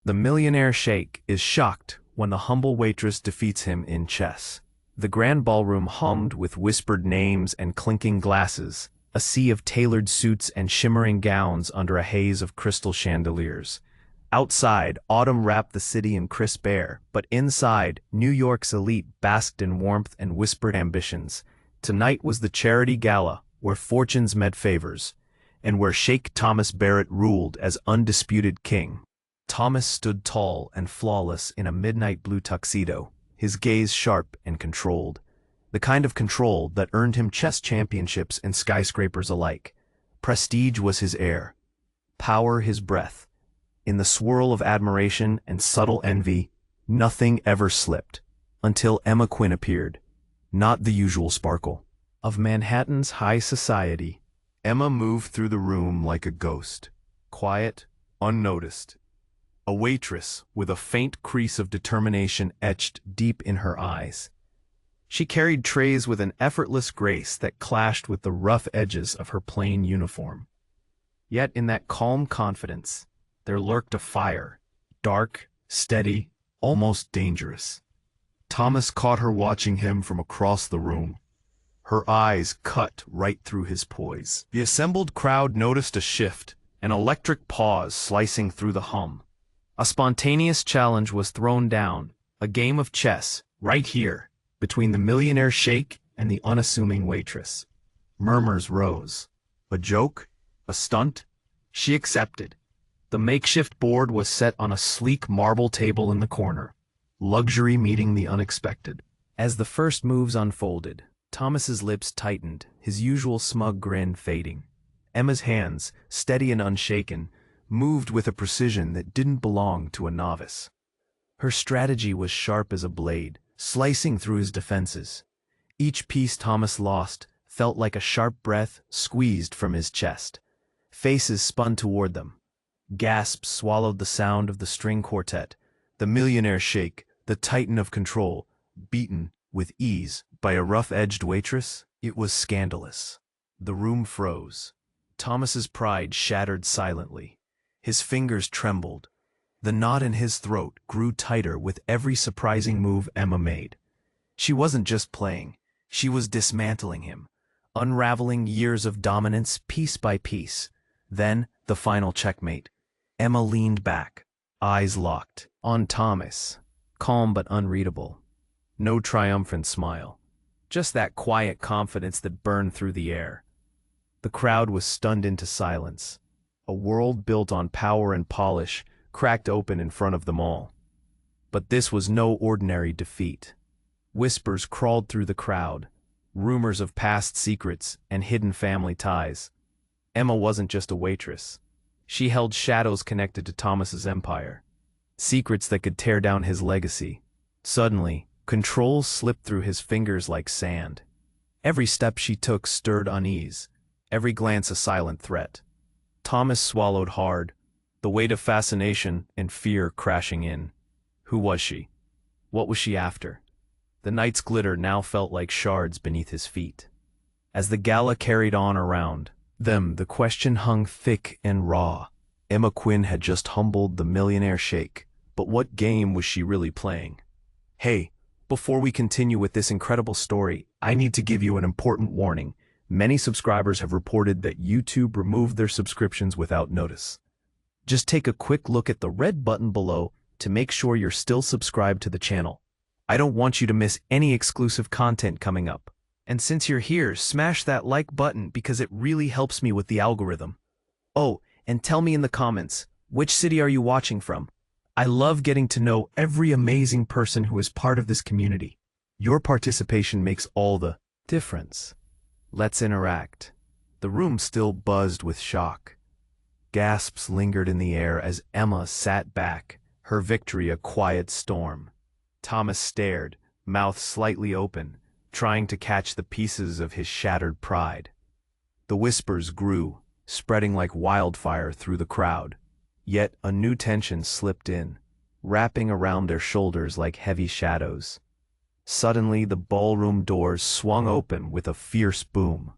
The millionaire Sheikh is shocked when the humble waitress defeats him in chess. The grand ballroom hummed with whispered names and clinking glasses, a sea of tailored suits and shimmering gowns under a haze of crystal chandeliers. Outside, autumn wrapped the city in crisp air, but inside, New York's elite basked in warmth and whispered ambitions. Tonight was the charity gala, where fortunes met favors, and where Sheikh Thomas Barrett ruled as undisputed king. Thomas stood tall and flawless in a midnight blue tuxedo, his gaze sharp and controlled, the kind of control that earned him chess championships and skyscrapers alike. Prestige was his air, power his breath. In the swirl of admiration and subtle envy, nothing ever slipped, until Emma Quinn appeared, not the usual sparkle of Manhattan's high society. Emma moved through the room like a ghost, quiet, unnoticed. A waitress with a faint crease of determination etched deep in her eyes. She carried trays with an effortless grace that clashed with the rough edges of her plain uniform. Yet in that calm confidence, there lurked a fire, dark, steady, almost dangerous. Thomas caught her watching him from across the room. Her eyes cut right through his poise. The assembled crowd noticed a shift, an electric pause slicing through the hum. A spontaneous challenge was thrown down, a game of chess, right here, between the millionaire Sheikh and the unassuming waitress. Murmurs rose. A joke? A stunt? She accepted. The makeshift board was set on a sleek marble table in the corner, luxury meeting the unexpected. As the first moves unfolded, Thomas's lips tightened, his usual smug grin fading. Emma's hands, steady and unshaken, moved with a precision that didn't belong to a novice. Her strategy was sharp as a blade, slicing through his defenses. Each piece Thomas lost felt like a sharp breath squeezed from his chest. Faces spun toward them. Gasps swallowed the sound of the string quartet. The millionaire Sheikh, the titan of control, beaten, with ease, by a rough-edged waitress? It was scandalous. The room froze. Thomas's pride shattered silently. His fingers trembled. The knot in his throat grew tighter with every surprising move Emma made. She wasn't just playing. She was dismantling him, unraveling years of dominance piece by piece. Then, the final checkmate. Emma leaned back, eyes locked, on Thomas, calm but unreadable. No triumphant smile. Just that quiet confidence that burned through the air. The crowd was stunned into silence. A world built on power and polish cracked open in front of them all. But this was no ordinary defeat. Whispers crawled through the crowd, rumors of past secrets and hidden family ties. Emma wasn't just a waitress. She held shadows connected to Thomas's empire, secrets that could tear down his legacy. Suddenly, control slipped through his fingers like sand. Every step she took stirred unease, every glance a silent threat. Thomas swallowed hard, the weight of fascination and fear crashing in. Who was she? What was she after? The night's glitter now felt like shards beneath his feet. As the gala carried on around them, the question hung thick and raw. Emma Quinn had just humbled the millionaire Sheikh, but what game was she really playing? Hey, before we continue with this incredible story, I need to give you an important warning. Many subscribers have reported that YouTube removed their subscriptions without notice. Just take a quick look at the red button below to make sure you're still subscribed to the channel. I don't want you to miss any exclusive content coming up. And since you're here, smash that like button because it really helps me with the algorithm. Oh, and tell me in the comments, which city are you watching from? I love getting to know every amazing person who is part of this community. Your participation makes all the difference. Let's interact. The room still buzzed with shock. Gasps lingered in the air as Emma sat back, her victory a quiet storm. Thomas stared, mouth slightly open, trying to catch the pieces of his shattered pride. The whispers grew, spreading like wildfire through the crowd. Yet a new tension slipped in, wrapping around their shoulders like heavy shadows. Suddenly the ballroom doors swung open with a fierce boom.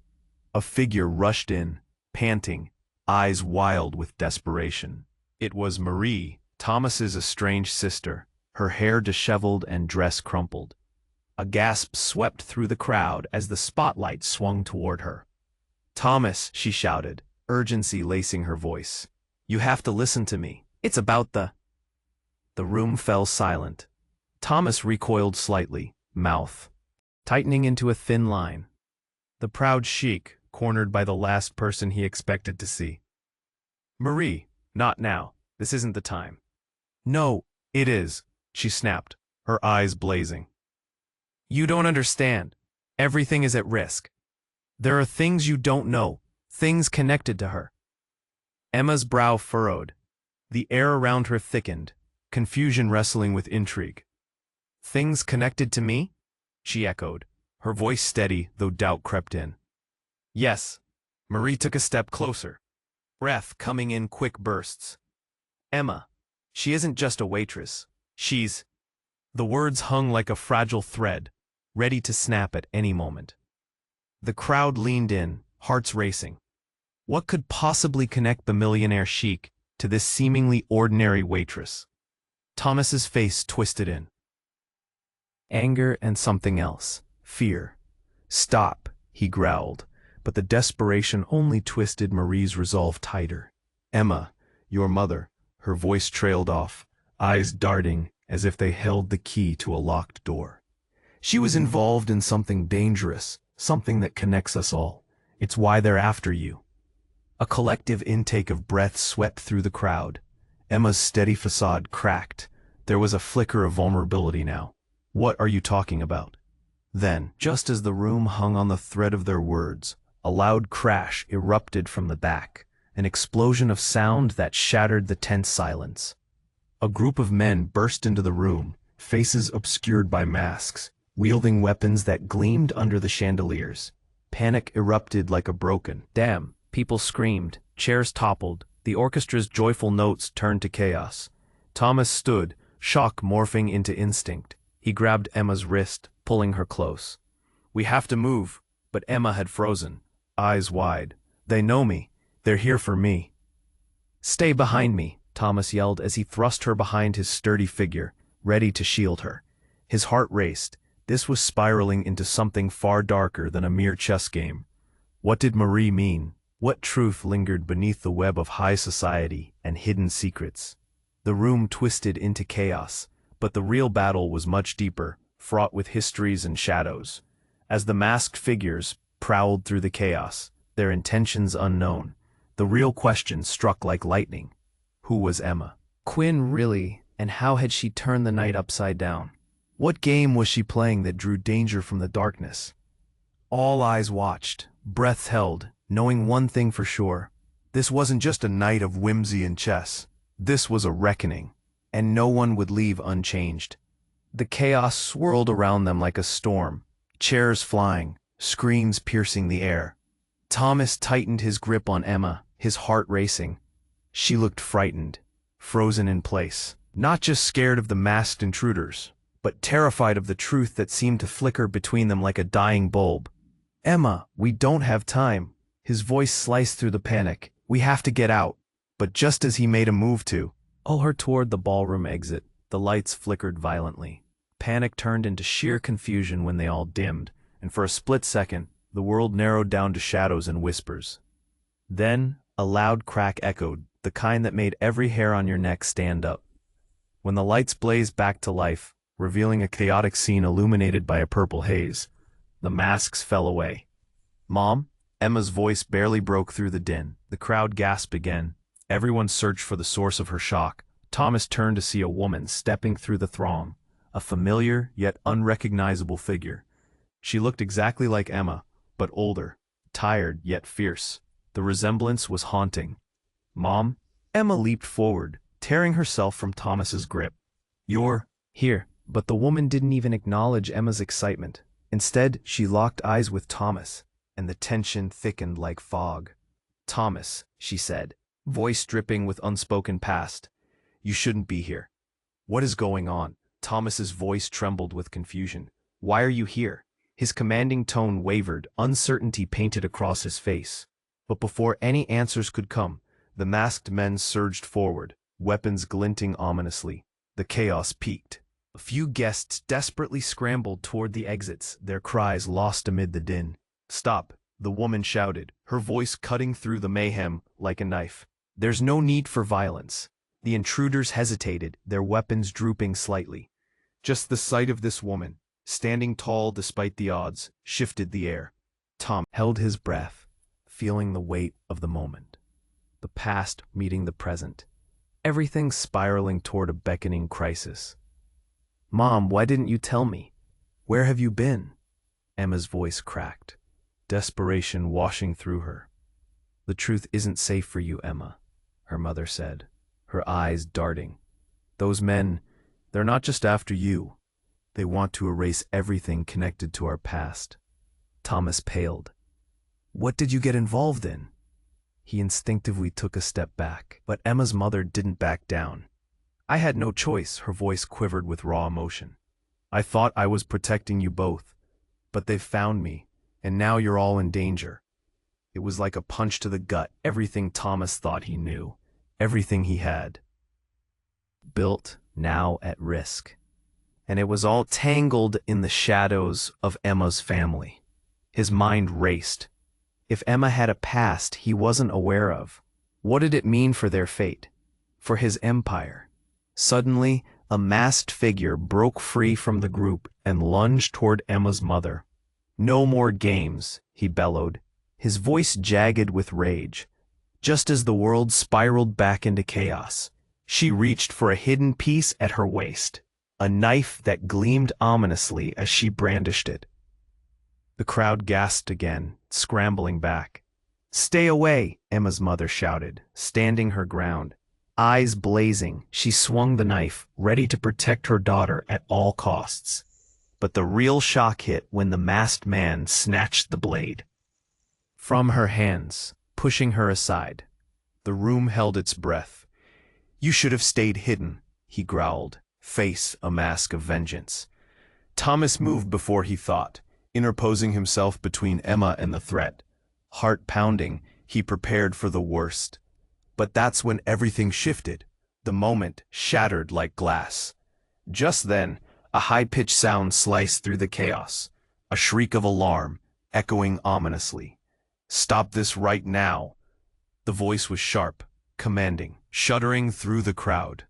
A figure rushed in, panting, eyes wild with desperation. It was Marie, Thomas's estranged sister, her hair disheveled and dress crumpled. A gasp swept through the crowd as the spotlight swung toward her. "Thomas," she shouted, urgency lacing her voice. "You have to listen to me. It's about the—" The room fell silent. Thomas recoiled slightly, mouth tightening into a thin line. The proud Sheikh, cornered by the last person he expected to see. "Marie, not now. This isn't the time." "No, it is," she snapped, her eyes blazing. "You don't understand. Everything is at risk. There are things you don't know, things connected to her." Emma's brow furrowed. The air around her thickened, confusion wrestling with intrigue. "Things connected to me?" she echoed, her voice steady though doubt crept in. "Yes." Marie took a step closer, breath coming in quick bursts. "Emma, she isn't just a waitress. She's—" The words hung like a fragile thread, ready to snap at any moment. The crowd leaned in, hearts racing. What could possibly connect the millionaire Sheikh to this seemingly ordinary waitress? Thomas's face twisted in. Anger and something else. Fear. "Stop," he growled, but the desperation only twisted Marie's resolve tighter. "Emma, your mother," her voice trailed off, eyes darting as if they held the key to a locked door. "She was involved in something dangerous, something that connects us all. It's why they're after you." A collective intake of breath swept through the crowd. Emma's steady facade cracked. There was a flicker of vulnerability now. "What are you talking about?" Then, just as the room hung on the thread of their words, a loud crash erupted from the back, an explosion of sound that shattered the tense silence. A group of men burst into the room, faces obscured by masks, wielding weapons that gleamed under the chandeliers. Panic erupted like a broken dam. People screamed, chairs toppled, the orchestra's joyful notes turned to chaos. Thomas stood, shock morphing into instinct. He grabbed Emma's wrist, pulling her close. "We have to move," but Emma had frozen, eyes wide. "They know me. They're here for me." "Stay behind me," Thomas yelled as he thrust her behind his sturdy figure, ready to shield her. His heart raced. This was spiraling into something far darker than a mere chess game. What did Marie mean? What truth lingered beneath the web of high society and hidden secrets? The room twisted into chaos, but the real battle was much deeper, fraught with histories and shadows. As the masked figures prowled through the chaos, their intentions unknown, the real question struck like lightning. Who was Emma? Quinn really, and how had she turned the night upside down? What game was she playing that drew danger from the darkness? All eyes watched, breaths held, knowing one thing for sure. This wasn't just a night of whimsy and chess. This was a reckoning, and no one would leave unchanged. The chaos swirled around them like a storm, chairs flying, screams piercing the air. Thomas tightened his grip on Emma, his heart racing. She looked frightened, frozen in place, not just scared of the masked intruders, but terrified of the truth that seemed to flicker between them like a dying bulb. "Emma, we don't have time." His voice sliced through the panic. "We have to get out." But just as he made a move to pull her toward the ballroom exit, the lights flickered violently. Panic turned into sheer confusion when they all dimmed, and for a split second, the world narrowed down to shadows and whispers. Then, a loud crack echoed, the kind that made every hair on your neck stand up. When the lights blazed back to life, revealing a chaotic scene illuminated by a purple haze, the masks fell away. "Mom?" Emma's voice barely broke through the din. The crowd gasped again. Everyone searched for the source of her shock. Thomas turned to see a woman stepping through the throng, a familiar yet unrecognizable figure. She looked exactly like Emma, but older, tired yet fierce. The resemblance was haunting. "Mom?" Emma leaped forward, tearing herself from Thomas's grip. "You're here." But the woman didn't even acknowledge Emma's excitement. Instead, she locked eyes with Thomas, and the tension thickened like fog. "Thomas," she said, voice dripping with unspoken past, "you shouldn't be here." "What is going on?" Thomas's voice trembled with confusion. "Why are you here?" His commanding tone wavered, uncertainty painted across his face. But before any answers could come, the masked men surged forward, weapons glinting ominously. The chaos peaked. A few guests desperately scrambled toward the exits, their cries lost amid the din. "Stop," the woman shouted, her voice cutting through the mayhem like a knife. "There's no need for violence." The intruders hesitated, their weapons drooping slightly. Just the sight of this woman, standing tall despite the odds, shifted the air. Tom held his breath, feeling the weight of the moment. The past meeting the present. Everything spiraling toward a beckoning crisis. "Mom, why didn't you tell me? Where have you been?" Emma's voice cracked, desperation washing through her. "The truth isn't safe for you, Emma," her mother said, her eyes darting. "Those men, they're not just after you. They want to erase everything connected to our past." Thomas paled. "What did you get involved in?" He instinctively took a step back, but Emma's mother didn't back down. "I had no choice," her voice quivered with raw emotion. "I thought I was protecting you both, but they've found me, and now you're all in danger." It was like a punch to the gut, everything Thomas thought he knew, everything he had built, now at risk. And it was all tangled in the shadows of Emma's family. His mind raced. If Emma had a past he wasn't aware of, what did it mean for their fate, for his empire? Suddenly, a masked figure broke free from the group and lunged toward Emma's mother. "No more games," he bellowed, his voice jagged with rage. Just as the world spiraled back into chaos, she reached for a hidden piece at her waist, a knife that gleamed ominously as she brandished it. The crowd gasped again, scrambling back. "Stay away," Emma's mother shouted, standing her ground. Eyes blazing, she swung the knife, ready to protect her daughter at all costs. But the real shock hit when the masked man snatched the blade from her hands, pushing her aside. The room held its breath. "You should have stayed hidden," he growled, face a mask of vengeance. Thomas moved before he thought, interposing himself between Emma and the threat. Heart pounding, he prepared for the worst. But that's when everything shifted. The moment shattered like glass. Just then, a high-pitched sound sliced through the chaos, a shriek of alarm, echoing ominously. "Stop this right now!" The voice was sharp, commanding, shuddering through the crowd.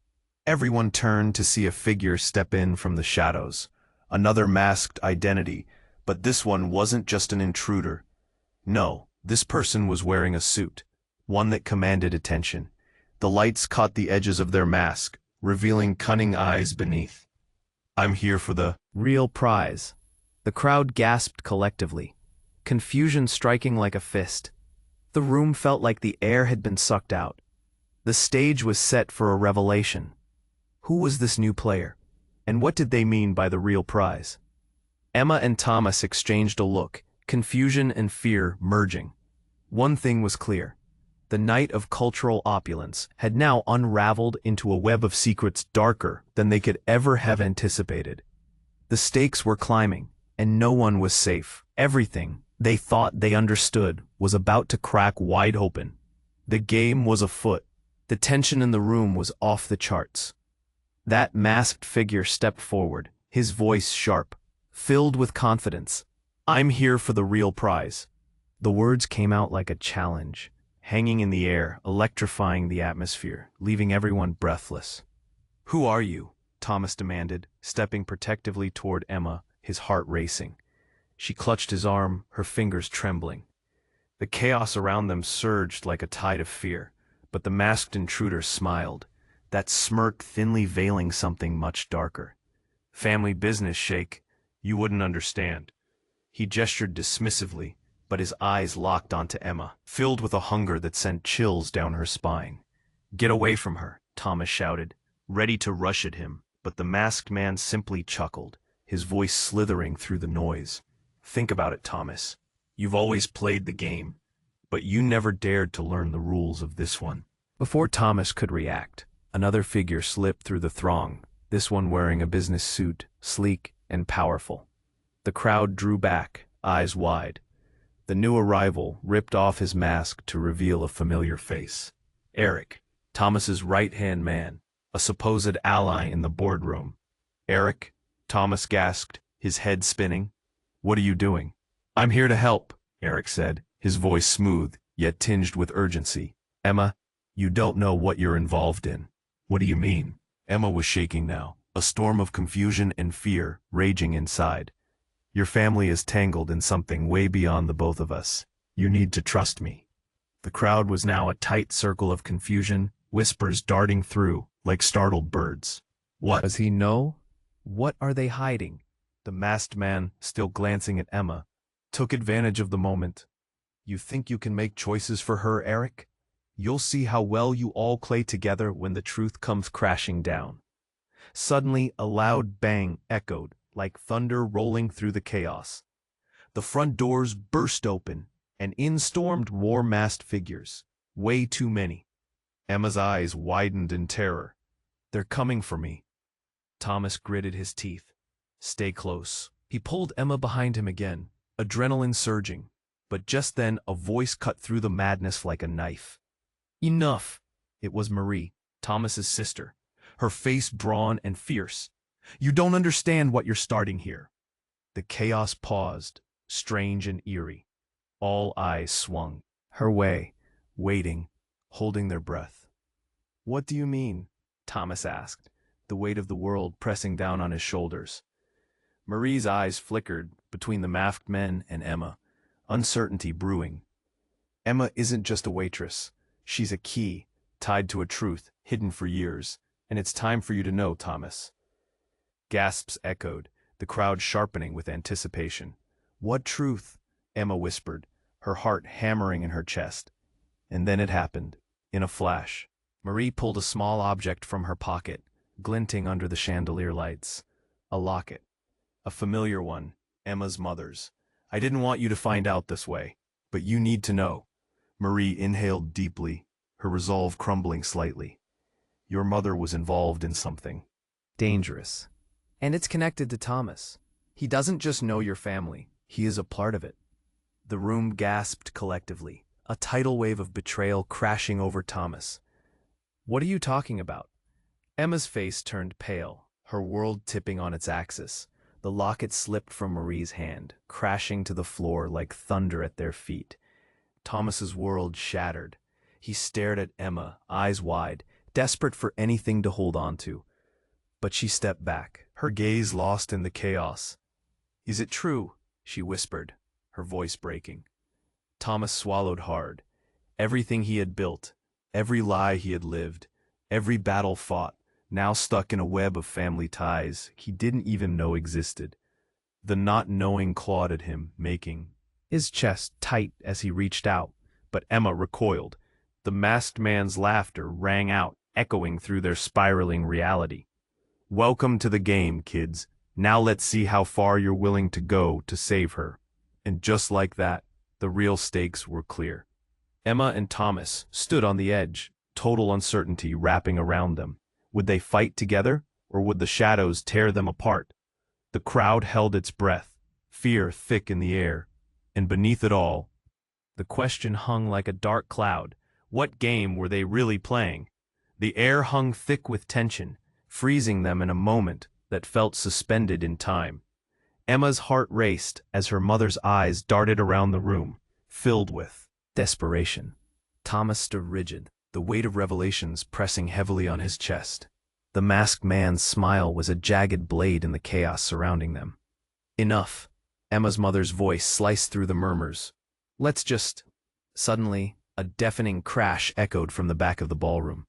Everyone turned to see a figure step in from the shadows. Another masked identity, but this one wasn't just an intruder. No, this person was wearing a suit, one that commanded attention. The lights caught the edges of their mask, revealing cunning eyes beneath. "I'm here for the real prize." The crowd gasped collectively, confusion striking like a fist. The room felt like the air had been sucked out. The stage was set for a revelation. Who was this new player? And what did they mean by the real prize? Emma and Thomas exchanged a look, confusion and fear merging. One thing was clear. The night of cultural opulence had now unraveled into a web of secrets darker than they could ever have anticipated. The stakes were climbing, and no one was safe. Everything they thought they understood was about to crack wide open. The game was afoot. The tension in the room was off the charts. That masked figure stepped forward, his voice sharp, filled with confidence. "I'm here for the real prize." The words came out like a challenge, hanging in the air, electrifying the atmosphere, leaving everyone breathless. "Who are you?" Thomas demanded, stepping protectively toward Emma, his heart racing. She clutched his arm, her fingers trembling. The chaos around them surged like a tide of fear, but the masked intruder smiled, that smirk thinly veiling something much darker. "Family business, Sheikh. You wouldn't understand." He gestured dismissively, but his eyes locked onto Emma, filled with a hunger that sent chills down her spine. "Get away from her," Thomas shouted, ready to rush at him, but the masked man simply chuckled, his voice slithering through the noise. "Think about it, Thomas. You've always played the game, but you never dared to learn the rules of this one." Before Thomas could react, another figure slipped through the throng, this one wearing a business suit, sleek and powerful. The crowd drew back, eyes wide. The new arrival ripped off his mask to reveal a familiar face. Eric. Thomas's right-hand man, a supposed ally in the boardroom. Eric, Thomas gasped, his head spinning. What are you doing? I'm here to help, Eric said, his voice smooth, yet tinged with urgency. Emma, you don't know what you're involved in. What do you mean? Emma was shaking now, a storm of confusion and fear raging inside. Your family is tangled in something way beyond the both of us. You need to trust me. The crowd was now a tight circle of confusion, whispers darting through like startled birds. What? Does he know? What are they hiding? The masked man, still glancing at Emma, took advantage of the moment. You think you can make choices for her, Eric? You'll see how well you all play together when the truth comes crashing down. Suddenly, a loud bang echoed, like thunder rolling through the chaos. The front doors burst open, and in stormed war-masked figures. Way too many. Emma's eyes widened in terror. They're coming for me. Thomas gritted his teeth. Stay close. He pulled Emma behind him again, adrenaline surging. But just then, a voice cut through the madness like a knife. Enough! It was Marie, Thomas's sister, her face drawn and fierce. You don't understand what you're starting here. The chaos paused, strange and eerie. All eyes swung her way, waiting, holding their breath. What do you mean? Thomas asked, the weight of the world pressing down on his shoulders. Marie's eyes flickered between the masked men and Emma, uncertainty brewing. Emma isn't just a waitress. She's a key, tied to a truth hidden for years, and it's time for you to know, Thomas. Gasps echoed, the crowd sharpening with anticipation. What truth? Emma whispered, her heart hammering in her chest. And then it happened, in a flash. Marie pulled a small object from her pocket, glinting under the chandelier lights. A locket. A familiar one, Emma's mother's. I didn't want you to find out this way, but you need to know. Marie inhaled deeply, her resolve crumbling slightly. Your mother was involved in something dangerous. And it's connected to Thomas. He doesn't just know your family, he is a part of it. The room gasped collectively, a tidal wave of betrayal crashing over Thomas. What are you talking about? Emma's face turned pale, her world tipping on its axis. The locket slipped from Marie's hand, crashing to the floor like thunder at their feet. Thomas's world shattered. He stared at Emma, eyes wide, desperate for anything to hold on to. But she stepped back, her gaze lost in the chaos. Is it true? She whispered, her voice breaking. Thomas swallowed hard. Everything he had built, every lie he had lived, every battle fought, now stuck in a web of family ties he didn't even know existed. The not knowing clawed at him, making his chest tight as he reached out, but Emma recoiled. The masked man's laughter rang out, echoing through their spiraling reality. Welcome to the game, kids. Now let's see how far you're willing to go to save her. And just like that, the real stakes were clear. Emma and Thomas stood on the edge, total uncertainty wrapping around them. Would they fight together, or would the shadows tear them apart? The crowd held its breath, fear thick in the air, and beneath it all, the question hung like a dark cloud. What game were they really playing? The air hung thick with tension, freezing them in a moment that felt suspended in time. Emma's heart raced as her mother's eyes darted around the room, filled with desperation. Thomas stood rigid, the weight of revelations pressing heavily on his chest. The masked man's smile was a jagged blade in the chaos surrounding them. Enough. Emma's mother's voice sliced through the murmurs. Let's just... Suddenly, a deafening crash echoed from the back of the ballroom.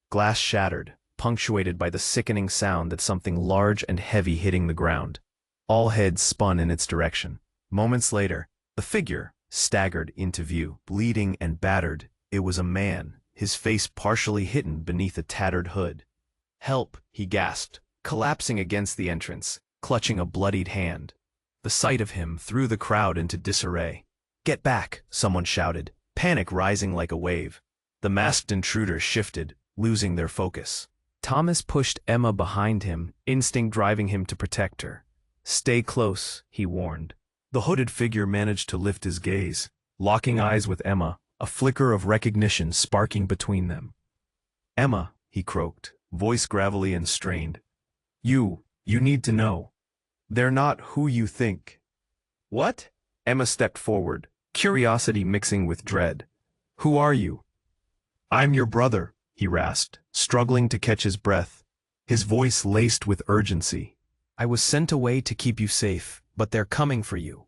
Glass shattered, punctuated by the sickening sound that something large and heavy hitting the ground. All heads spun in its direction. Moments later, the figure staggered into view, bleeding and battered. It was a man, his face partially hidden beneath a tattered hood. Help, he gasped, collapsing against the entrance, clutching a bloodied hand. The sight of him threw the crowd into disarray. Get back, someone shouted, panic rising like a wave. The masked intruders shifted, losing their focus. Thomas pushed Emma behind him, instinct driving him to protect her. Stay close, he warned. The hooded figure managed to lift his gaze, locking eyes with Emma, a flicker of recognition sparking between them. Emma, he croaked, voice gravelly and strained. You need to know. They're not who you think. What? Emma stepped forward, curiosity mixing with dread. Who are you? I'm your brother, he rasped, struggling to catch his breath, his voice laced with urgency. I was sent away to keep you safe, but they're coming for you.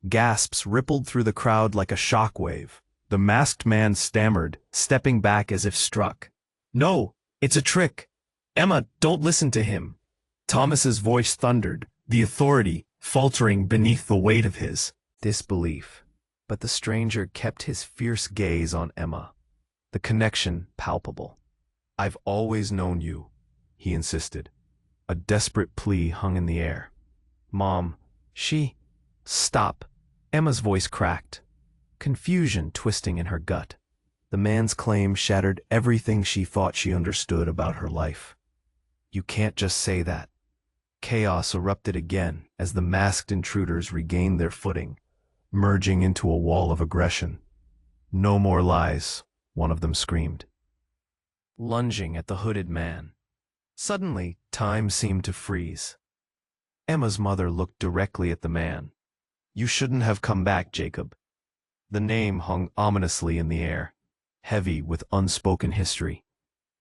Gasps rippled through the crowd like a shockwave. The masked man stammered, stepping back as if struck. No, it's a trick. Emma, don't listen to him. Thomas's voice thundered, the authority faltering beneath the weight of his disbelief. But the stranger kept his fierce gaze on Emma, the connection palpable. I've always known you, he insisted. A desperate plea hung in the air. Mom, Stop. Emma's voice cracked, confusion twisting in her gut. The man's claim shattered everything she thought she understood about her life. You can't just say that. Chaos erupted again as the masked intruders regained their footing, merging into a wall of aggression. No more lies, one of them screamed, lunging at the hooded man. Suddenly, time seemed to freeze. Emma's mother looked directly at the man. You shouldn't have come back, Jacob. The name hung ominously in the air, heavy with unspoken history.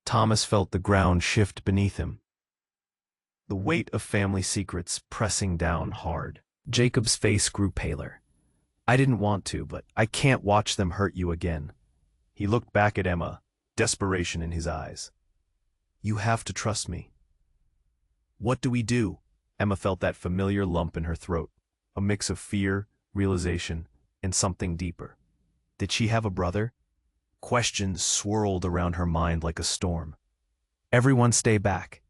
Thomas felt the ground shift beneath him, the weight of family secrets pressing down hard. Jacob's face grew paler. I didn't want to, but I can't watch them hurt you again. He looked back at Emma, desperation in his eyes. You have to trust me. What do we do? Emma felt that familiar lump in her throat, a mix of fear, realization, and something deeper. Did she have a brother? Questions swirled around her mind like a storm. Everyone stay back,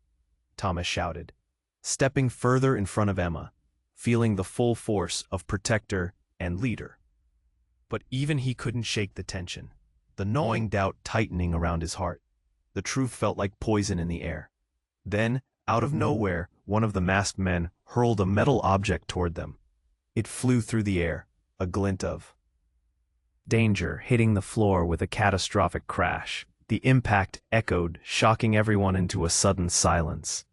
Thomas shouted, stepping further in front of Emma, feeling the full force of protector and leader. But even he couldn't shake the tension, the gnawing doubt tightening around his heart. The truth felt like poison in the air. Then, out of nowhere, one of the masked men hurled a metal object toward them. It flew through the air, a glint of danger hitting the floor with a catastrophic crash. The impact echoed, shocking everyone into a sudden silence.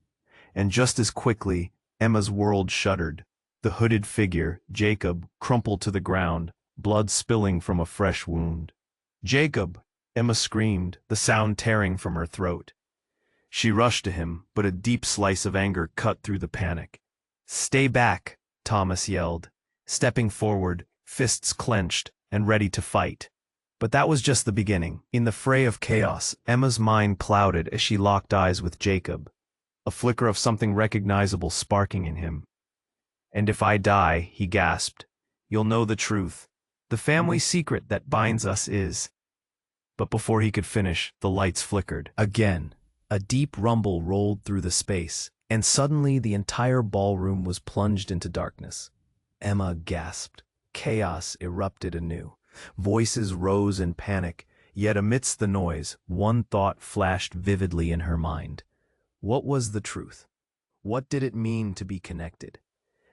And just as quickly, Emma's world shuddered. The hooded figure, Jacob, crumpled to the ground, blood spilling from a fresh wound. Jacob! Emma screamed, the sound tearing from her throat. She rushed to him, but a deep slice of anger cut through the panic. Stay back, Thomas yelled, stepping forward, fists clenched and ready to fight. But that was just the beginning. In the fray of chaos, Emma's mind clouded as she locked eyes with Jacob, a flicker of something recognizable sparking in him. And if I die, he gasped, you'll know the truth. The family secret that binds us is. But before he could finish, the lights flickered. Again, a deep rumble rolled through the space, and suddenly the entire ballroom was plunged into darkness. Emma gasped. Chaos erupted anew. Voices rose in panic, yet amidst the noise, one thought flashed vividly in her mind. What was the truth? What did it mean to be connected?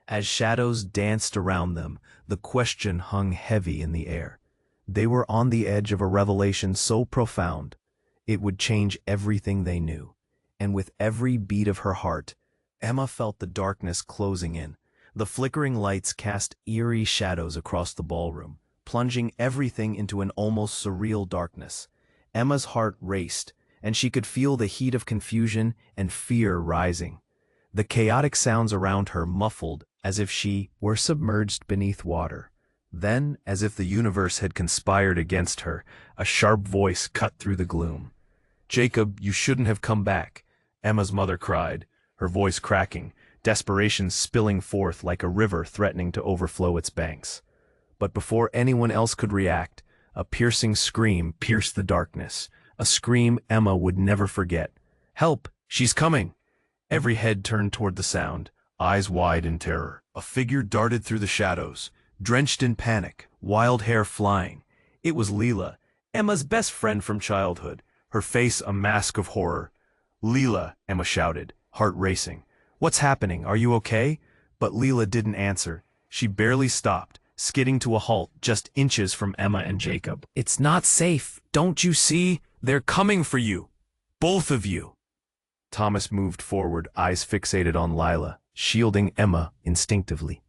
As shadows danced around them, the question hung heavy in the air. They were on the edge of a revelation so profound, it would change everything they knew. And with every beat of her heart, Emma felt the darkness closing in. The flickering lights cast eerie shadows across the ballroom, plunging everything into an almost surreal darkness. Emma's heart raced, and she could feel the heat of confusion and fear rising. The chaotic sounds around her muffled as if she were submerged beneath water. Then, as if the universe had conspired against her, a sharp voice cut through the gloom. Jacob, you shouldn't have come back, Emma's mother cried, her voice cracking, desperation spilling forth like a river threatening to overflow its banks. But before anyone else could react, a piercing scream pierced the darkness, a scream Emma would never forget. Help! She's coming! Every head turned toward the sound, eyes wide in terror. A figure darted through the shadows, drenched in panic, wild hair flying. It was Leela, Emma's best friend from childhood, her face a mask of horror. Leela, Emma shouted, heart racing. What's happening? Are you okay? But Leela didn't answer. She barely stopped, skidding to a halt just inches from Emma and Jacob. It's not safe, don't you see? They're coming for you. Both of you! Thomas moved forward, eyes fixated on Lila, shielding Emma instinctively.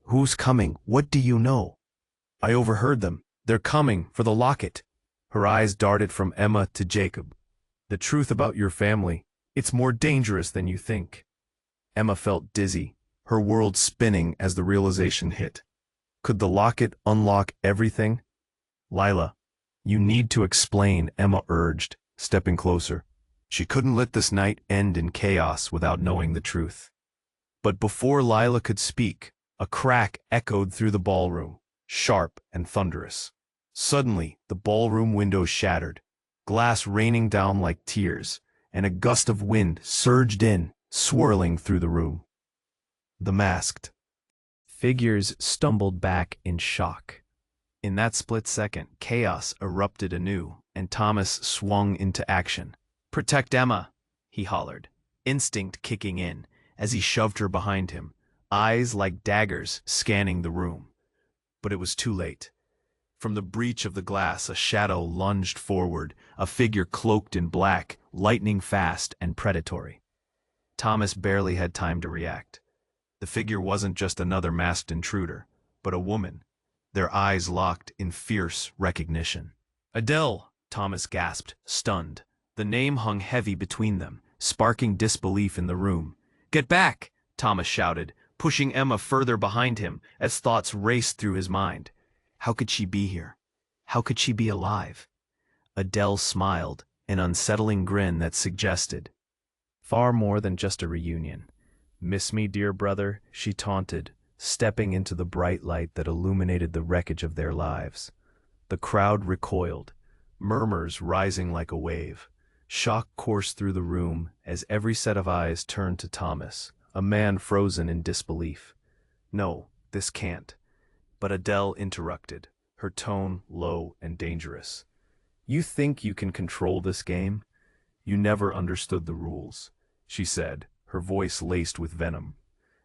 Who's coming? What do you know? I overheard them. They're coming for the locket. Her eyes darted from Emma to Jacob. The truth about your family, it's more dangerous than you think. Emma felt dizzy, her world spinning as the realization hit. Could the locket unlock everything? Lila, you need to explain, Emma urged, stepping closer. She couldn't let this night end in chaos without knowing the truth. But before Lila could speak, a crack echoed through the ballroom, sharp and thunderous. Suddenly, the ballroom windows shattered, glass raining down like tears, and a gust of wind surged in, swirling through the room. The masked figures stumbled back in shock. In that split second, chaos erupted anew, and Thomas swung into action. "Protect Emma," he hollered, instinct kicking in as he shoved her behind him, eyes like daggers scanning the room. But it was too late. From the breach of the glass, a shadow lunged forward, a figure cloaked in black, lightning fast and predatory. Thomas barely had time to react. The figure wasn't just another masked intruder, but a woman, their eyes locked in fierce recognition. "Adele!" Thomas gasped, stunned. The name hung heavy between them, sparking disbelief in the room. "Get back!" Thomas shouted, pushing Emma further behind him as thoughts raced through his mind. How could she be here? How could she be alive? Adele smiled, an unsettling grin that suggested far more than just a reunion. "Miss me, dear brother?" she taunted, stepping into the bright light that illuminated the wreckage of their lives. The crowd recoiled, murmurs rising like a wave. Shock coursed through the room as every set of eyes turned to Thomas, a man frozen in disbelief. "No, this can't." But Adele interrupted, her tone low and dangerous. "You think you can control this game? You never understood the rules," she said, her voice laced with venom.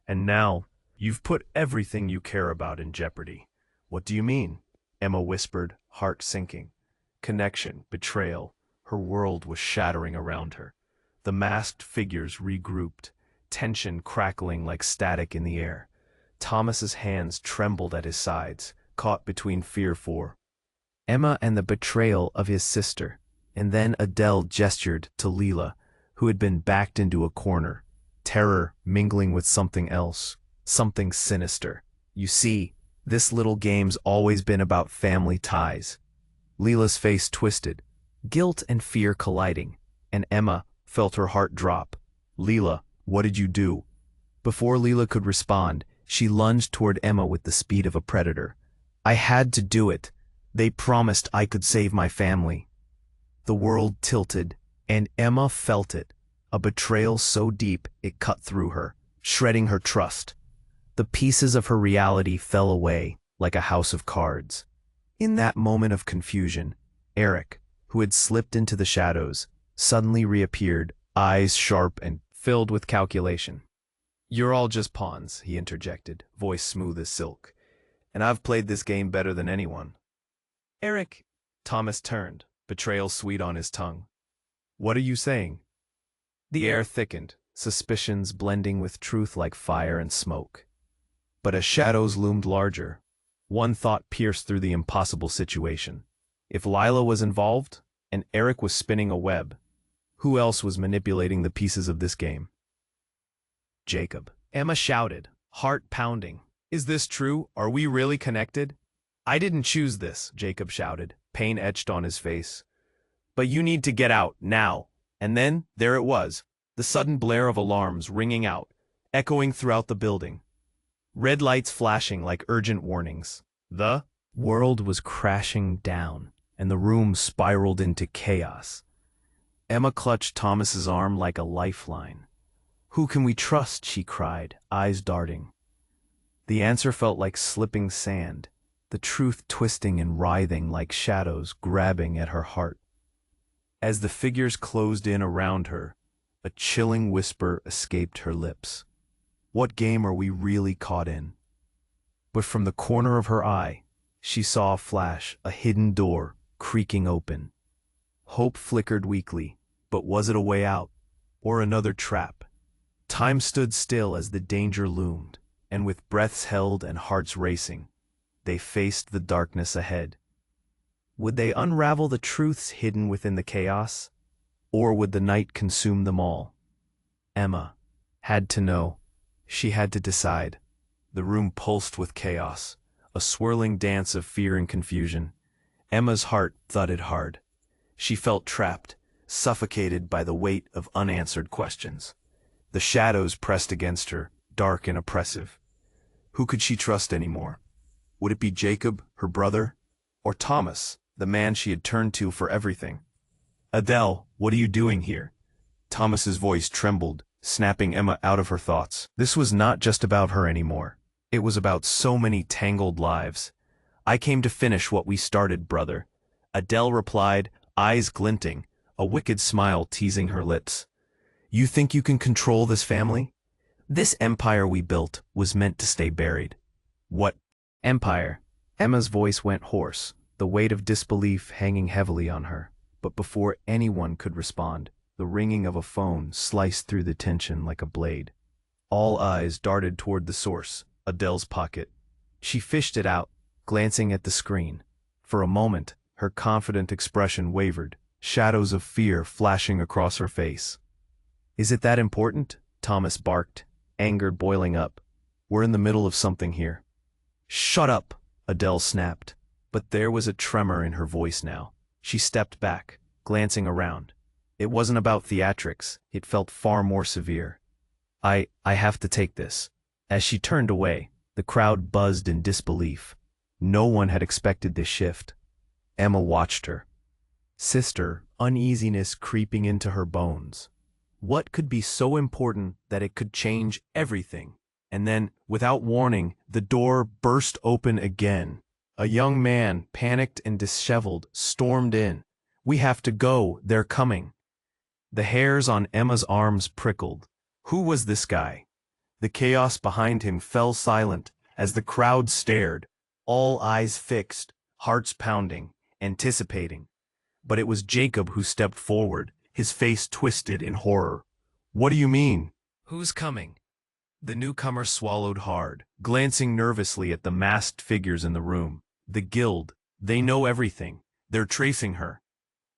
"And now, you've put everything you care about in jeopardy." "What do you mean?" Emma whispered, heart sinking. Connection, betrayal, her world was shattering around her. The masked figures regrouped, tension crackling like static in the air. Thomas's hands trembled at his sides, caught between fear for Emma and the betrayal of his sister. And then Adele gestured to Lila, who had been backed into a corner, terror mingling with something else, something sinister. "You see, this little game's always been about family ties." Lila's face twisted, guilt and fear colliding, and Emma felt her heart drop. "Lila, what did you do?" Before Lila could respond, she lunged toward Emma with the speed of a predator. "I had to do it. They promised I could save my family." The world tilted, and Emma felt it, a betrayal so deep it cut through her, shredding her trust. The pieces of her reality fell away like a house of cards. In that moment of confusion, Eric, who had slipped into the shadows, suddenly reappeared, eyes sharp and filled with calculation. "You're all just pawns," he interjected, voice smooth as silk. "And I've played this game better than anyone." "Eric," Thomas turned, betrayal sweet on his tongue. "What are you saying?" The air thickened, suspicions blending with truth like fire and smoke. But as shadows loomed larger, one thought pierced through the impossible situation. If Lila was involved, and Eric was spinning a web, who else was manipulating the pieces of this game? Jacob. Emma shouted, heart pounding. "Is this true? Are we really connected?" "I didn't choose this," Jacob shouted, pain etched on his face. "But you need to get out, now." And then, there it was, the sudden blare of alarms ringing out, echoing throughout the building. Red lights flashing like urgent warnings. The world was crashing down, and the room spiraled into chaos. Emma clutched Thomas's arm like a lifeline. "Who can we trust?" she cried, eyes darting. The answer felt like slipping sand, the truth twisting and writhing like shadows grabbing at her heart. As the figures closed in around her, a chilling whisper escaped her lips. What game are we really caught in? But from the corner of her eye, she saw a flash, a hidden door creaking open. Hope flickered weakly, But was it a way out? Or another trap? Time stood still as the danger loomed, and with breaths held and hearts racing, they faced the darkness ahead. Would they unravel the truths hidden within the chaos? Or would the night consume them all? Emma had to know. She had to decide. The room pulsed with chaos, a swirling dance of fear and confusion. Emma's heart thudded hard. She felt trapped, suffocated by the weight of unanswered questions. The shadows pressed against her, dark and oppressive. Who could she trust anymore? Would it be Jacob, her brother? Or Thomas, the man she had turned to for everything? "Adele, what are you doing here?" Thomas's voice trembled, snapping Emma out of her thoughts. This was not just about her anymore. It was about so many tangled lives. "I came to finish what we started, brother," Adele replied, eyes glinting, a wicked smile teasing her lips. "You think you can control this family? This empire we built was meant to stay buried." "What empire?" Emma's voice went hoarse, the weight of disbelief hanging heavily on her. But before anyone could respond, the ringing of a phone sliced through the tension like a blade. All eyes darted toward the source, Adele's pocket. She fished it out, glancing at the screen. For a moment, her confident expression wavered, shadows of fear flashing across her face. "Is it that important?" Thomas barked, anger boiling up. "We're in the middle of something here." "Shut up!" Adele snapped. But there was a tremor in her voice now. She stepped back, glancing around. It wasn't about theatrics, it felt far more severe. I have to take this." As she turned away, the crowd buzzed in disbelief. No one had expected this shift. Emma watched her. Sister, uneasiness creeping into her bones. What could be so important that it could change everything? And then, without warning, the door burst open again. A young man, panicked and disheveled, stormed in. "We have to go, they're coming." The hairs on Emma's arms prickled. Who was this guy? The chaos behind him fell silent as the crowd stared, all eyes fixed, hearts pounding, anticipating. But it was Jacob who stepped forward, his face twisted in horror. "What do you mean?" "Who's coming?" The newcomer swallowed hard, glancing nervously at the masked figures in the room. "The guild. They know everything. They're tracing her."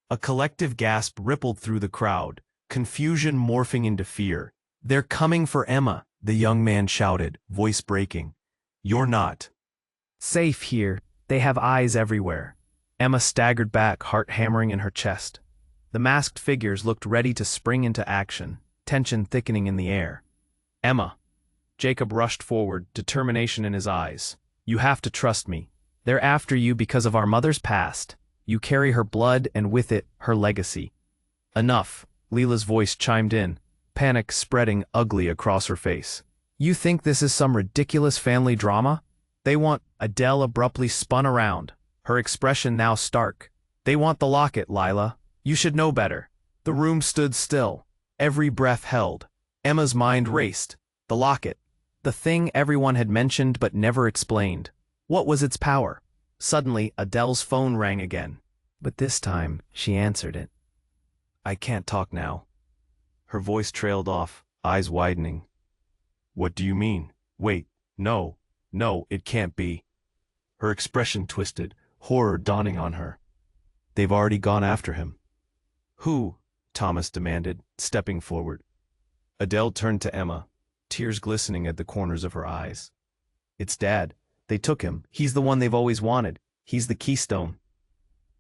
A collective gasp rippled through the crowd, confusion morphing into fear. "They're coming for Emma," the young man shouted, voice breaking. "You're not safe here. They have eyes everywhere." Emma staggered back, heart hammering in her chest. The masked figures looked ready to spring into action, tension thickening in the air. "Emma." Jacob rushed forward, determination in his eyes. "You have to trust me. They're after you because of our mother's past. You carry her blood and with it, her legacy." "Enough," Leela's voice chimed in, panic spreading ugly across her face. "You think this is some ridiculous family drama? They want—" Adele abruptly spun around, her expression now stark. "They want the locket, Lila. You should know better." The room stood still, every breath held. Emma's mind raced. The locket. The thing everyone had mentioned but never explained. What was its power? Suddenly, Adele's phone rang again. But this time, she answered it. "I can't talk now." Her voice trailed off, eyes widening. "What do you mean? Wait, no, it can't be." Her expression twisted, horror dawning on her. "They've already gone after him." "Who?" Thomas demanded, stepping forward. Adele turned to Emma, tears glistening at the corners of her eyes. "It's Dad. They took him. He's the one they've always wanted. He's the keystone."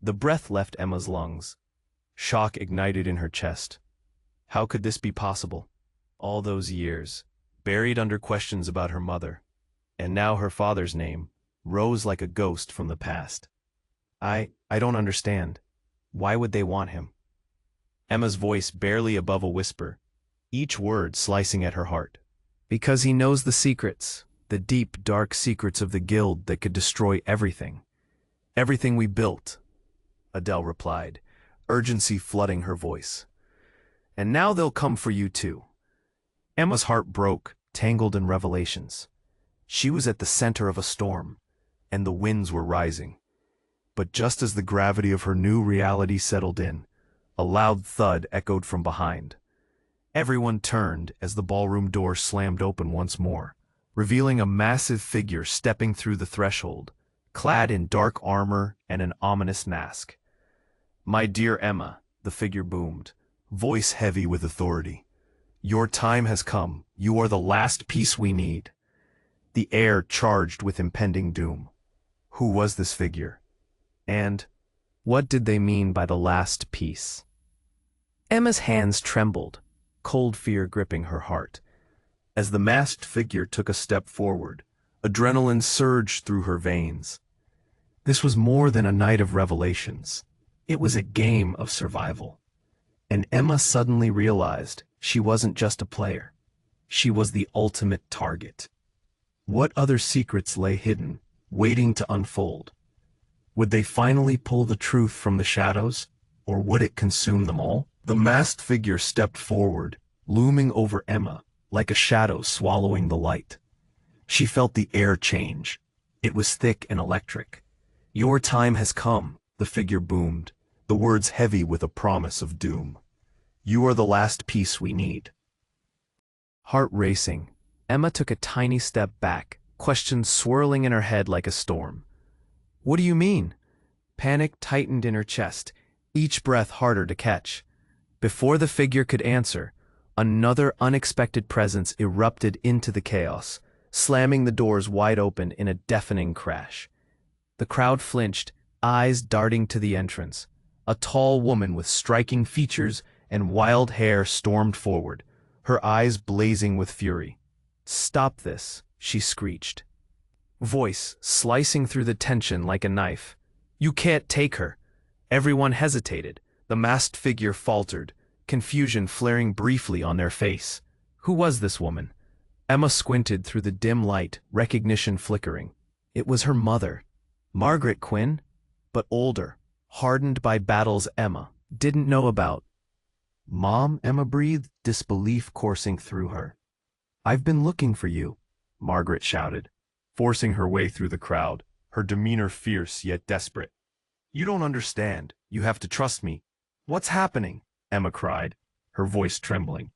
The breath left Emma's lungs. Shock ignited in her chest. How could this be possible? All those years, buried under questions about her mother, and now her father's name rose like a ghost from the past. I don't understand. Why would they want him?" Emma's voice barely above a whisper, each word slicing at her heart. "Because he knows the secrets, the deep, dark secrets of the guild that could destroy everything. Everything we built," Adele replied, urgency flooding her voice. "And now they'll come for you too." Emma's heart broke, tangled in revelations. She was at the center of a storm, and the winds were rising. But just as the gravity of her new reality settled in, A loud thud echoed from behind. Everyone turned as the ballroom door slammed open once more, revealing a massive figure stepping through the threshold, clad in dark armor and an ominous mask. "My dear Emma," the figure boomed, voice heavy with authority. "Your time has come. You are the last piece we need." The air charged with impending doom. Who was this figure? And what did they mean by the last piece? Emma's hands trembled, cold fear gripping her heart. As the masked figure took a step forward, adrenaline surged through her veins. This was more than a night of revelations. It was a game of survival. And Emma suddenly realized she wasn't just a player. She was the ultimate target. What other secrets lay hidden, waiting to unfold? Would they finally pull the truth from the shadows, or would it consume them all? The masked figure stepped forward, looming over Emma, like a shadow swallowing the light. She felt the air change. It was thick and electric. "Your time has come," the figure boomed, the words heavy with a promise of doom. "You are the last piece we need." Heart racing, Emma took a tiny step back, questions swirling in her head like a storm. "What do you mean?" Panic tightened in her chest, each breath harder to catch. Before the figure could answer, another unexpected presence erupted into the chaos, slamming the doors wide open in a deafening crash. The crowd flinched, eyes darting to the entrance. A tall woman with striking features and wild hair stormed forward, her eyes blazing with fury. "Stop this," she screeched, voice slicing through the tension like a knife. "You can't take her." Everyone hesitated. The masked figure faltered, confusion flaring briefly on their face. Who was this woman? Emma squinted through the dim light, recognition flickering. It was her mother, Margaret Quinn, but older, hardened by battles Emma didn't know about. "Mom," Emma breathed, disbelief coursing through her. "I've been looking for you," Margaret shouted, forcing her way through the crowd, her demeanor fierce yet desperate. "You don't understand. You have to trust me." "What's happening?" Emma cried, her voice trembling.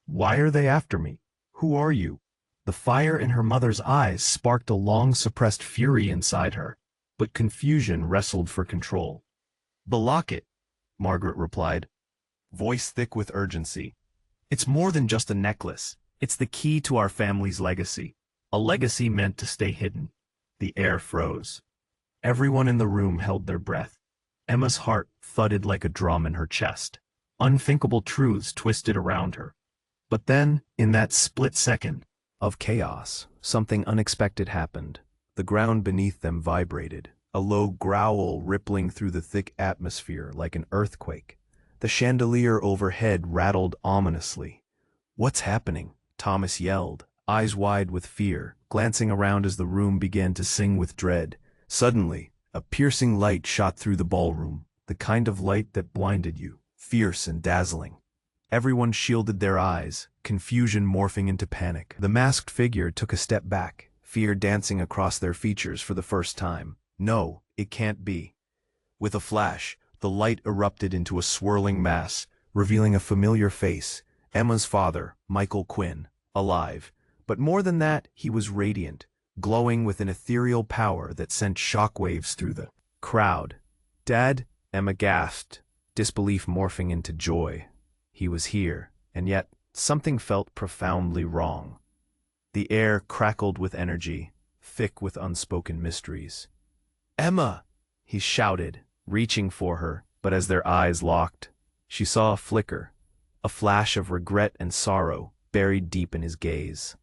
"Why are they after me? Who are you?" The fire in her mother's eyes sparked a long-suppressed fury inside her, but confusion wrestled for control. "The locket," Margaret replied, voice thick with urgency. "It's more than just a necklace. It's the key to our family's legacy. A legacy meant to stay hidden." The air froze. Everyone in the room held their breath. Emma's heart thudded like a drum in her chest. Unthinkable truths twisted around her. But then, in that split second of chaos, something unexpected happened. The ground beneath them vibrated, a low growl rippling through the thick atmosphere like an earthquake. The chandelier overhead rattled ominously. "What's happening?" Thomas yelled, eyes wide with fear, glancing around as the room began to sing with dread. Suddenly, a piercing light shot through the ballroom, the kind of light that blinded you, fierce and dazzling. Everyone shielded their eyes, confusion morphing into panic. The masked figure took a step back, fear dancing across their features for the first time. "No, it can't be." With a flash, the light erupted into a swirling mass, revealing a familiar face, Emma's father, Michael Quinn, alive. But more than that, he was radiant, glowing with an ethereal power that sent shockwaves through the crowd. "Dad?" Emma gasped, disbelief morphing into joy. He was here, and yet something felt profoundly wrong. The air crackled with energy, thick with unspoken mysteries. "Emma!" he shouted, reaching for her, but as their eyes locked, she saw a flicker, a flash of regret and sorrow buried deep in his gaze.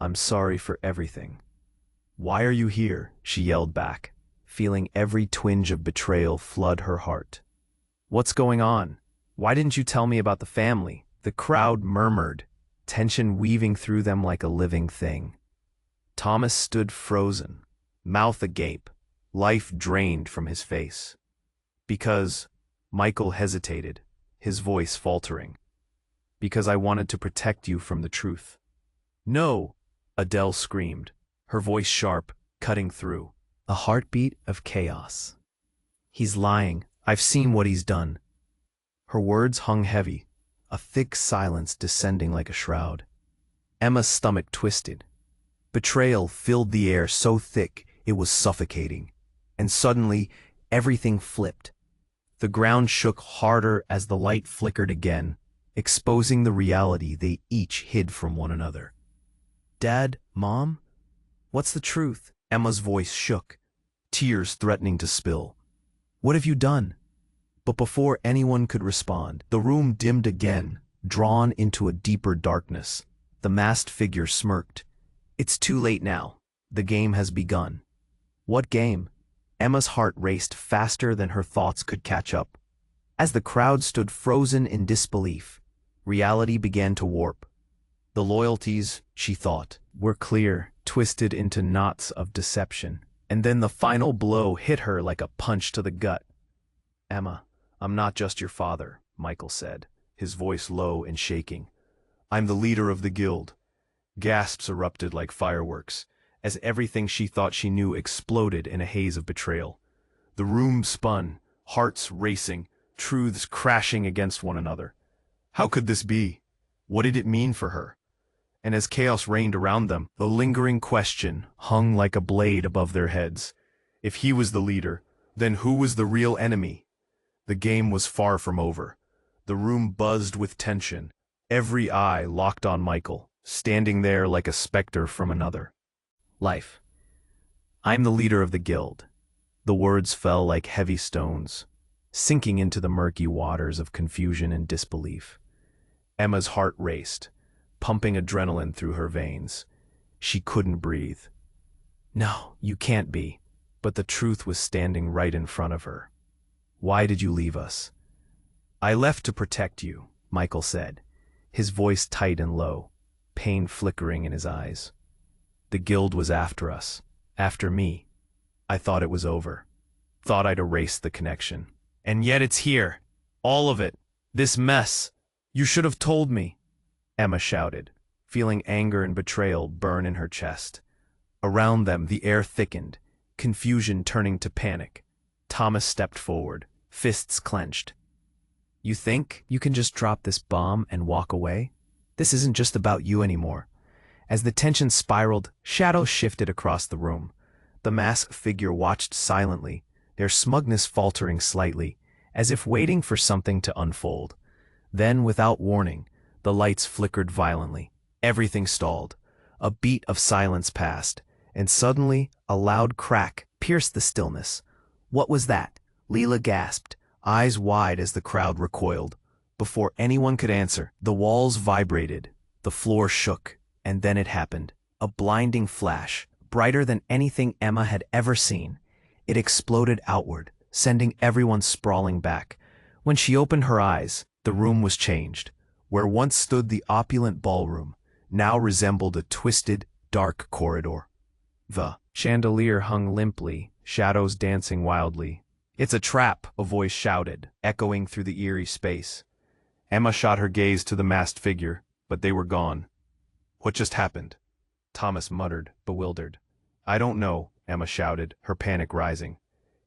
"I'm sorry for everything." "Why are you here?" she yelled back, feeling every twinge of betrayal flood her heart. "What's going on? Why didn't you tell me about the family?" The crowd murmured, tension weaving through them like a living thing. Thomas stood frozen, mouth agape, life drained from his face. "Because," Michael hesitated, his voice faltering, "because I wanted to protect you from the truth." "No!" Adele screamed, her voice sharp, cutting through. A heartbeat of chaos. "He's lying. I've seen what he's done." Her words hung heavy, a thick silence descending like a shroud. Emma's stomach twisted. Betrayal filled the air so thick it was suffocating. And suddenly, everything flipped. The ground shook harder as the light flickered again, exposing the reality they each hid from one another. "Dad, Mom? What's the truth?" Emma's voice shook, tears threatening to spill. "What have you done?" But before anyone could respond, the room dimmed again, drawn into a deeper darkness. The masked figure smirked. "It's too late now. The game has begun." "What game?" Emma's heart raced faster than her thoughts could catch up. As the crowd stood frozen in disbelief, reality began to warp. The loyalties, she thought, were clear, twisted into knots of deception. And then the final blow hit her like a punch to the gut. "Emma, I'm not just your father," Michael said, his voice low and shaking. "I'm the leader of the guild." Gasps erupted like fireworks, as everything she thought she knew exploded in a haze of betrayal. The room spun, hearts racing, truths crashing against one another. How could this be? What did it mean for her? And as chaos reigned around them, the lingering question hung like a blade above their heads. If he was the leader, then who was the real enemy? The game was far from over. The room buzzed with tension, every eye locked on Michael, standing there like a specter from another life. "I'm the leader of the guild." The words fell like heavy stones, sinking into the murky waters of confusion and disbelief. Emma's heart raced, pumping adrenaline through her veins. She couldn't breathe. "No, you can't be." But the truth was standing right in front of her. "Why did you leave us?" "I left to protect you," Michael said, his voice tight and low, pain flickering in his eyes. "The guild was after us, after me. I thought it was over. Thought I'd erased the connection. And yet it's here. All of it. This mess. You should have told me," Emma shouted, feeling anger and betrayal burn in her chest. Around them, the air thickened, confusion turning to panic. Thomas stepped forward, fists clenched. "You think you can just drop this bomb and walk away? This isn't just about you anymore." As the tension spiraled, shadows shifted across the room. The masked figure watched silently, their smugness faltering slightly, as if waiting for something to unfold. Then, without warning, the lights flickered violently. Everything stalled. A beat of silence passed, and suddenly a loud crack pierced the stillness. "What was that?" Leela gasped, eyes wide as the crowd recoiled. Before anyone could answer, the walls vibrated, the floor shook, and then it happened. A blinding flash, brighter than anything Emma had ever seen. It exploded outward, sending everyone sprawling back. When she opened her eyes, the room was changed. Where once stood the opulent ballroom, now resembled a twisted, dark corridor. The chandelier hung limply, shadows dancing wildly. "It's a trap," a voice shouted, echoing through the eerie space. Emma shot her gaze to the masked figure, but they were gone. "What just happened?" Thomas muttered, bewildered. "I don't know," Emma shouted, her panic rising.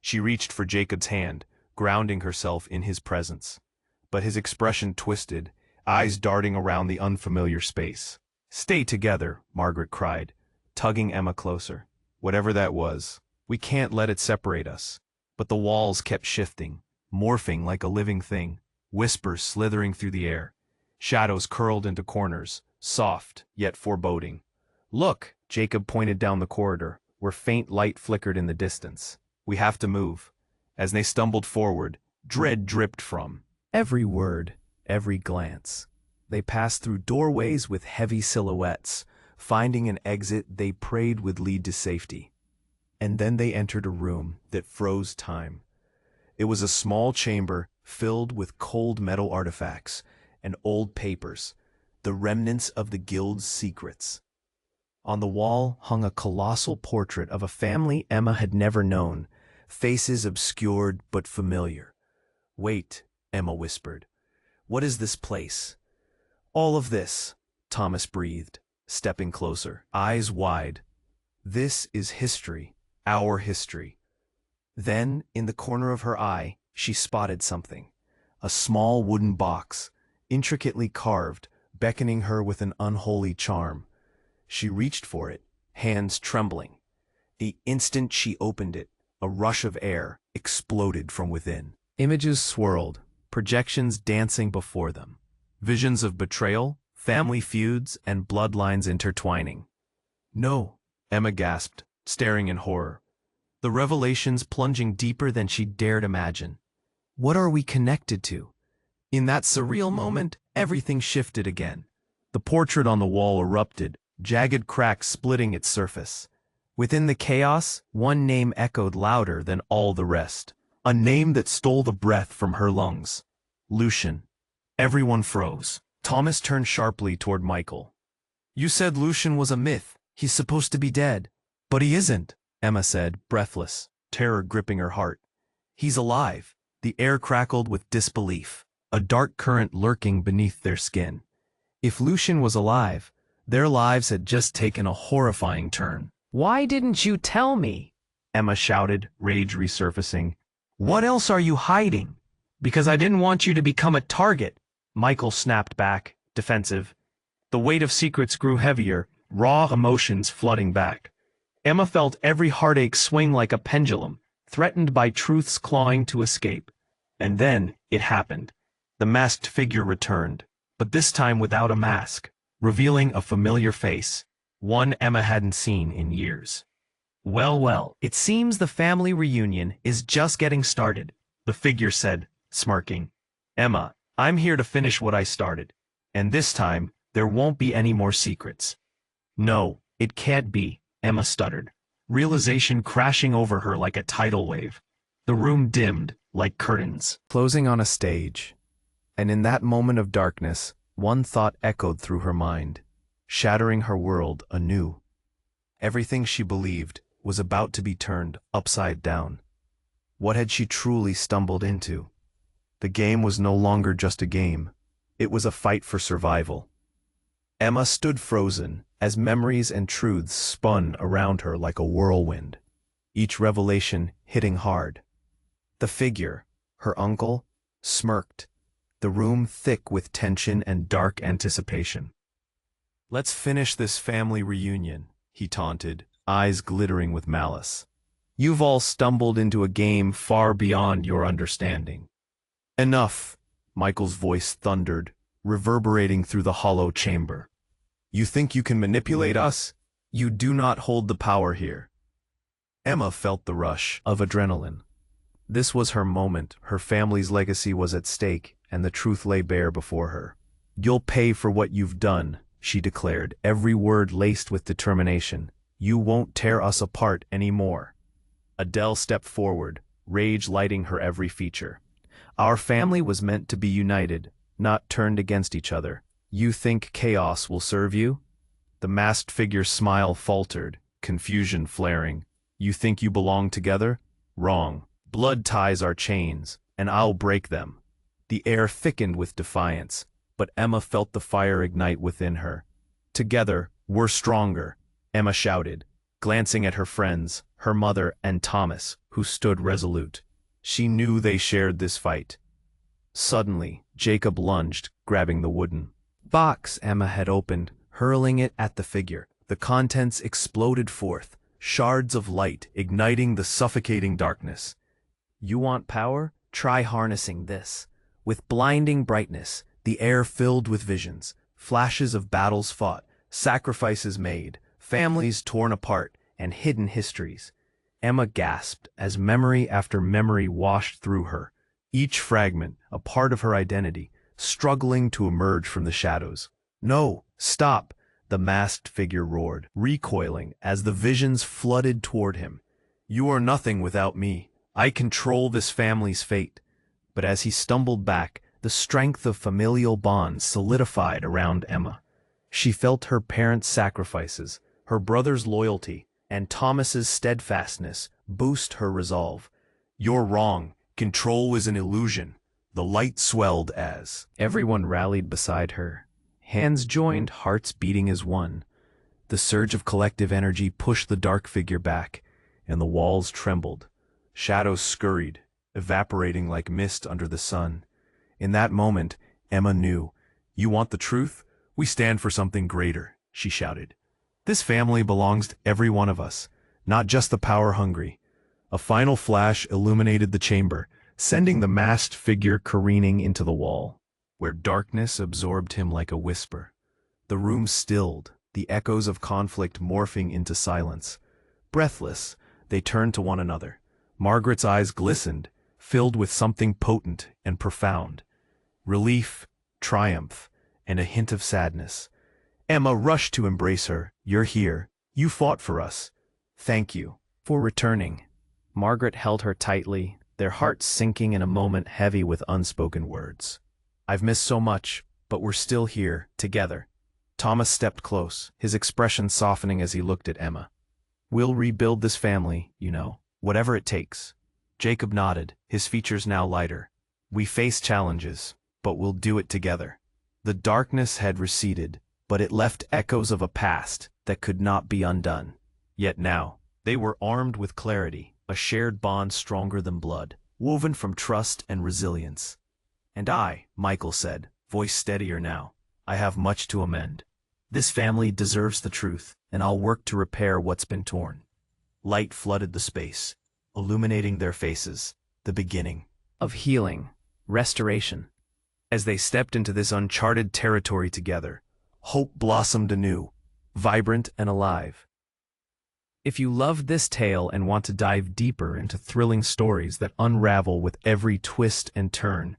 She reached for Jacob's hand, grounding herself in his presence. But his expression twisted, eyes darting around the unfamiliar space. "Stay together," Margaret cried, tugging Emma closer. "Whatever that was, we can't let it separate us." But the walls kept shifting, morphing like a living thing, whispers slithering through the air. Shadows curled into corners, soft yet foreboding. "Look!" Jacob pointed down the corridor, where faint light flickered in the distance. "We have to move." As they stumbled forward, dread dripped from every word, every glance. They passed through doorways with heavy silhouettes, finding an exit they prayed would lead to safety. And then they entered a room that froze time. It was a small chamber filled with cold metal artifacts and old papers, the remnants of the guild's secrets. On the wall hung a colossal portrait of a family Emma had never known, faces obscured but familiar. "Wait," Emma whispered. "What is this place?" "All of this," Thomas breathed, stepping closer, eyes wide. "This is history, our history." Then, in the corner of her eye, she spotted something. a small wooden box, intricately carved, beckoning her with an unholy charm. She reached for it, hands trembling. The instant she opened it, a rush of air exploded from within. Images swirled, projections dancing before them. Visions of betrayal, family feuds, and bloodlines intertwining. "No," Emma gasped, staring in horror. The revelations plunging deeper than she dared imagine. What are we connected to? In that surreal moment, everything shifted again. The portrait on the wall erupted, jagged cracks splitting its surface. Within the chaos, one name echoed louder than all the rest. A name that stole the breath from her lungs. Lucian. Everyone froze. Thomas turned sharply toward Michael. "You said Lucian was a myth. He's supposed to be dead." "But he isn't," Emma said, breathless, terror gripping her heart. "He's alive." The air crackled with disbelief, a dark current lurking beneath their skin. If Lucian was alive, their lives had just taken a horrifying turn. "Why didn't you tell me?" Emma shouted, rage resurfacing. "What else are you hiding?" "Because I didn't want you to become a target," Michael snapped back, defensive. The weight of secrets grew heavier, raw emotions flooding back. Emma felt every heartache swing like a pendulum, threatened by truths clawing to escape. And then it happened. The masked figure returned, but this time without a mask, revealing a familiar face, one Emma hadn't seen in years. Well, it seems the family reunion is just getting started," the figure said, smirking. "Emma, I'm here to finish what I started, and this time, there won't be any more secrets." "No, it can't be," Emma stuttered, realization crashing over her like a tidal wave. The room dimmed, like curtains, closing on a stage. And in that moment of darkness, one thought echoed through her mind, shattering her world anew. Everything she believed was about to be turned upside down. What had she truly stumbled into? The game was no longer just a game. It was a fight for survival. Emma stood frozen as memories and truths spun around her like a whirlwind, each revelation hitting hard. The figure, her uncle, smirked, the room thick with tension and dark anticipation. "Let's finish this family reunion," he taunted, eyes glittering with malice. "You've all stumbled into a game far beyond your understanding." "Enough," Michael's voice thundered, reverberating through the hollow chamber. "You think you can manipulate us? You do not hold the power here." Emma felt the rush of adrenaline. This was her moment, her family's legacy was at stake, and the truth lay bare before her. "You'll pay for what you've done," she declared, every word laced with determination. "You won't tear us apart anymore." Adele stepped forward, rage lighting her every feature. "Our family was meant to be united, not turned against each other. You think chaos will serve you?" The masked figure's smile faltered, confusion flaring. "You think you belong together? Wrong. Blood ties our chains, and I'll break them." The air thickened with defiance, but Emma felt the fire ignite within her. "Together, we're stronger," Emma shouted, glancing at her friends, her mother and Thomas, who stood resolute. She knew they shared this fight. Suddenly, Jacob lunged, grabbing the wooden box Emma had opened, hurling it at the figure. The contents exploded forth, shards of light igniting the suffocating darkness. "You want power? Try harnessing this." With blinding brightness, the air filled with visions, flashes of battles fought, sacrifices made, families torn apart, and hidden histories. Emma gasped as memory after memory washed through her, each fragment a part of her identity, struggling to emerge from the shadows. "No, stop!" the masked figure roared, recoiling as the visions flooded toward him. "You are nothing without me. I control this family's fate." But as he stumbled back, the strength of familial bonds solidified around Emma. She felt her parents' sacrifices, her brother's loyalty, and Thomas's steadfastness boost her resolve. "You're wrong. Control is an illusion." The light swelled as everyone rallied beside her. Hands joined, hearts beating as one. The surge of collective energy pushed the dark figure back, and the walls trembled. Shadows scurried, evaporating like mist under the sun. In that moment, Emma knew. "You want the truth? We stand for something greater," she shouted. "This family belongs to every one of us, not just the power-hungry." A final flash illuminated the chamber, sending the masked figure careening into the wall, where darkness absorbed him like a whisper. The room stilled, the echoes of conflict morphing into silence. Breathless, they turned to one another. Margaret's eyes glistened, filled with something potent and profound. Relief, triumph, and a hint of sadness. Emma rushed to embrace her. "You're here. You fought for us. Thank you for returning." Margaret held her tightly, their hearts sinking in a moment heavy with unspoken words. "I've missed so much, but we're still here, together." Thomas stepped close, his expression softening as he looked at Emma. "We'll rebuild this family, you know, whatever it takes." Jacob nodded, his features now lighter. "We face challenges, but we'll do it together." The darkness had receded, but it left echoes of a past that could not be undone. Yet now, they were armed with clarity, a shared bond stronger than blood, woven from trust and resilience. "And I," Michael said, voice steadier now, "I have much to amend. This family deserves the truth, and I'll work to repair what's been torn." Light flooded the space, illuminating their faces, the beginning of healing, restoration. As they stepped into this uncharted territory together, hope blossomed anew, vibrant and alive. If you loved this tale and want to dive deeper into thrilling stories that unravel with every twist and turn,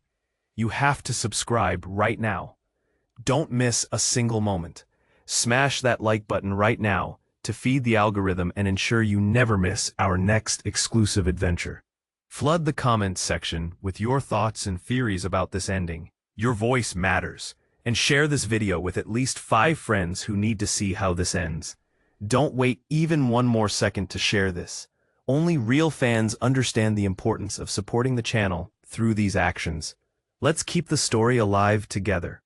you have to subscribe right now. Don't miss a single moment. Smash that like button right now to feed the algorithm and ensure you never miss our next exclusive adventure. Flood the comments section with your thoughts and theories about this ending. Your voice matters. And share this video with at least 5 friends who need to see how this ends. Don't wait even one more second to share this. Only real fans understand the importance of supporting the channel through these actions. Let's keep the story alive together.